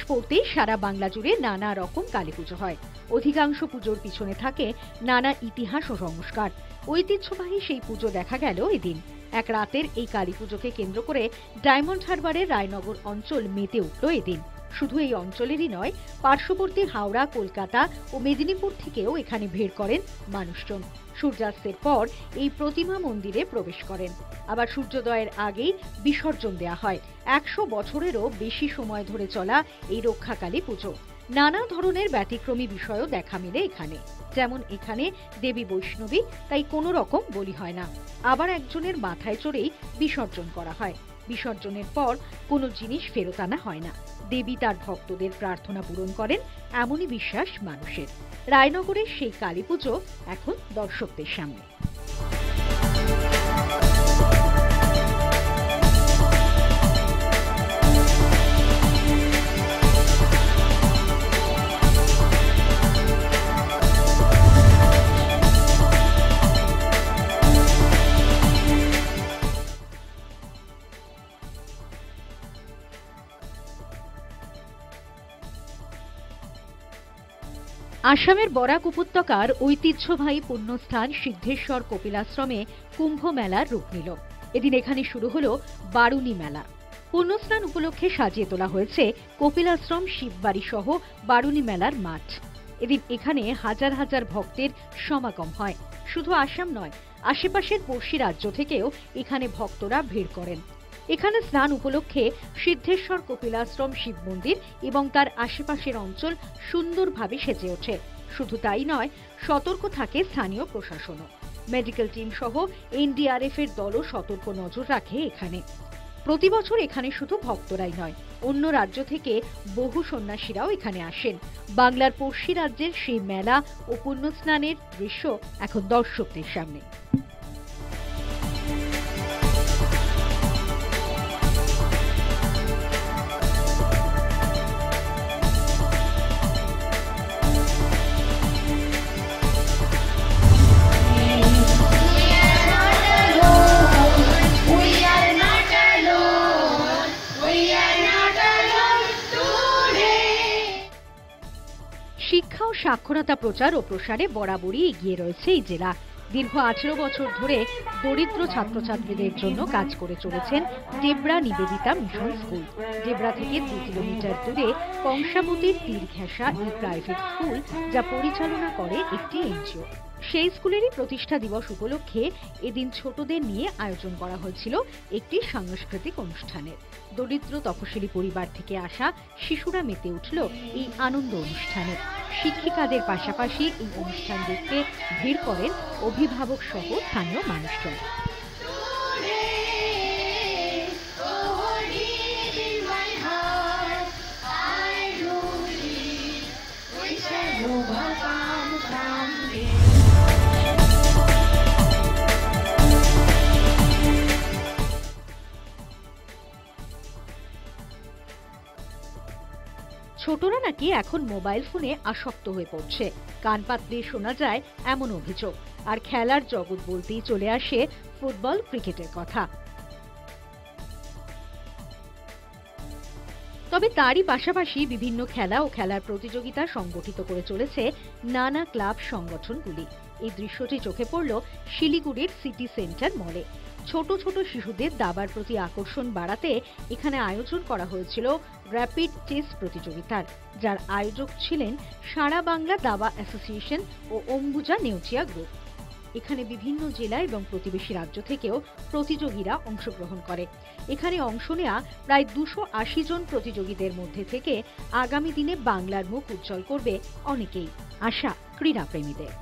পড়তেই সারা বাংলা জুড়ে নানা রকম কালীপুজো হয়। অধিকাংশ পুজোর পিছনে থাকে নানা ইতিহাস ও সংস্কার। ঐতিহ্যবাহী সেই পুজো দেখা গেল এদিন। এক রাতের এই কালীপুজোকে কেন্দ্র করে ডায়মন্ড হারবারের রায়নগর অঞ্চল মেতে উঠল এদিন। শুধু এই অঞ্চলেরই নয়, পার্শ্ববর্তী হাওড়া, কলকাতা ও মেদিনীপুর থেকেও এখানে ভিড় করেন মানুষজন। সূর্যাস্তের পর এই প্রতিমা মন্দিরে প্রবেশ করেন, আবার সূর্যোদয়ের আগেই বিসর্জন দেওয়া হয়। 100 বছরেরও বেশি সময় ধরে চলা এই রক্ষাকালী পুজো। নানা ধরনের ব্যতিক্রমী বিষয়ও দেখা মেলে এখানে। যেমন এখানে দেবী বৈষ্ণবী, তাই কোনো রকম বলি হয় না। আবার একজনের মাথায় চড়েই বিসর্জন করা হয়। বিসর্জনের পর কোনো জিনিস ফেরত আনা হয় না। দেবী তার ভক্তদের প্রার্থনা পূরণ করেন, এমনই বিশ্বাস মানুষের। রায়নগরের সেই কালী পুজো এখন দর্শকদের সামনে। আসামের বরাক উপত্যকার ঐতিহ্যবাহী পুণ্যস্থান সিদ্ধেশ্বর কপিলাশ্রমে কুম্ভ মেলার রূপ নিল। এদিন এখানে শুরু হলো বারুণী মেলা। পুণ্যস্নান উপলক্ষে সাজিয়ে তোলা হয়েছে কপিলাশ্রম, শিববাড়ি সহ বারুণী মেলার মাঠ। এদিন এখানে হাজার হাজার ভক্তের সমাগম হয়। শুধু আসাম নয়, আশেপাশের পড়শি রাজ্য থেকেও এখানে ভক্তরা ভিড় করেন। এখানে স্নান উপলক্ষে সিদ্ধেশ্বর কপিলাশ্রম শিব মন্দির এবং তার আশেপাশের অঞ্চল সুন্দরভাবে সেজে ওঠে। শুধু তাই নয়, সতর্ক থাকে স্থানীয় প্রশাসনও। মেডিকেল টিম সহ এনডিআরএফ এর দলও সতর্ক নজর রাখে এখানে। প্রতি বছর এখানে শুধু ভক্তরাই নয়, অন্য রাজ্য থেকে বহু সন্ন্যাসীরাও এখানে আসেন। বাংলার পড়শি রাজ্যের সেই মেলা ও পুণ্যস্নানের দৃশ্য এখন দর্শকদের সামনে। শিক্ষা ও সাক্ষরতা প্রচার ও প্রসারে বরাবরই এগিয়ে রয়েছে এই জেলা। দীর্ঘ 18 বছর ধরে দরিদ্র ছাত্রছাত্রীদের জন্য কাজ করে চলেছেন ডেবরা নিবেদিতা মিশন স্কুল। ডেবরা থেকে 2 কিলোমিটার দূরে কংসাবতীর তীর ঘেঁষা এই প্রাইভেট স্কুল, যা পরিচালনা করে একটি এনজিও। সেই স্কুলেরই প্রতিষ্ঠা দিবস উপলক্ষে এদিন ছোটদের নিয়ে আয়োজন করা হয়েছিল একটি সাংস্কৃতিক অনুষ্ঠানের। দরিদ্র তপশিলি পরিবার থেকে আসা শিশুরা মেতে উঠল এই আনন্দ অনুষ্ঠানে। শিক্ষিকাদের পাশাপাশি এই অনুষ্ঠান দেখতে ভিড় করেন অভিভাবক সহ স্থানীয় মানুষজন। ছোটরা নাকি এখন মোবাইল ফোনে আসক্ত হয়ে পড়ছে, কান পাতলে শোনা যায় এমন অভিযোগ। আর খেলার জগৎ বলতেই চলে আসে ফুটবল, ক্রিকেটের কথা। তবে তারই পাশাপাশি বিভিন্ন খেলা ও খেলার প্রতিযোগিতা সংগঠিত করে চলেছে নানা ক্লাব সংগঠনগুলি। এই দৃশ্যটি চোখে পড়ল শিলিগুড়ির সিটি সেন্টার মলে। ছোট ছোট শিশুদের দাবার প্রতি আকর্ষণ বাড়াতে এখানে আয়োজন করা হয়েছিল র্যাপিড চেস প্রতিযোগিতার, যার আয়োজক ছিলেন সারা বাংলা দাবা অ্যাসোসিয়েশন ও অম্বুজা নেউচিয়া গ্রুপ। এখানে বিভিন্ন জেলা এবং প্রতিবেশী রাজ্য থেকেও প্রতিযোগীরা অংশগ্রহণ করে। এখানে অংশ নেওয়া প্রায় 280 জন প্রতিযোগীদের মধ্যে থেকে আগামী দিনে বাংলার মুখ উজ্জ্বল করবে অনেকেই, আশা ক্রীড়াপ্রেমীদের।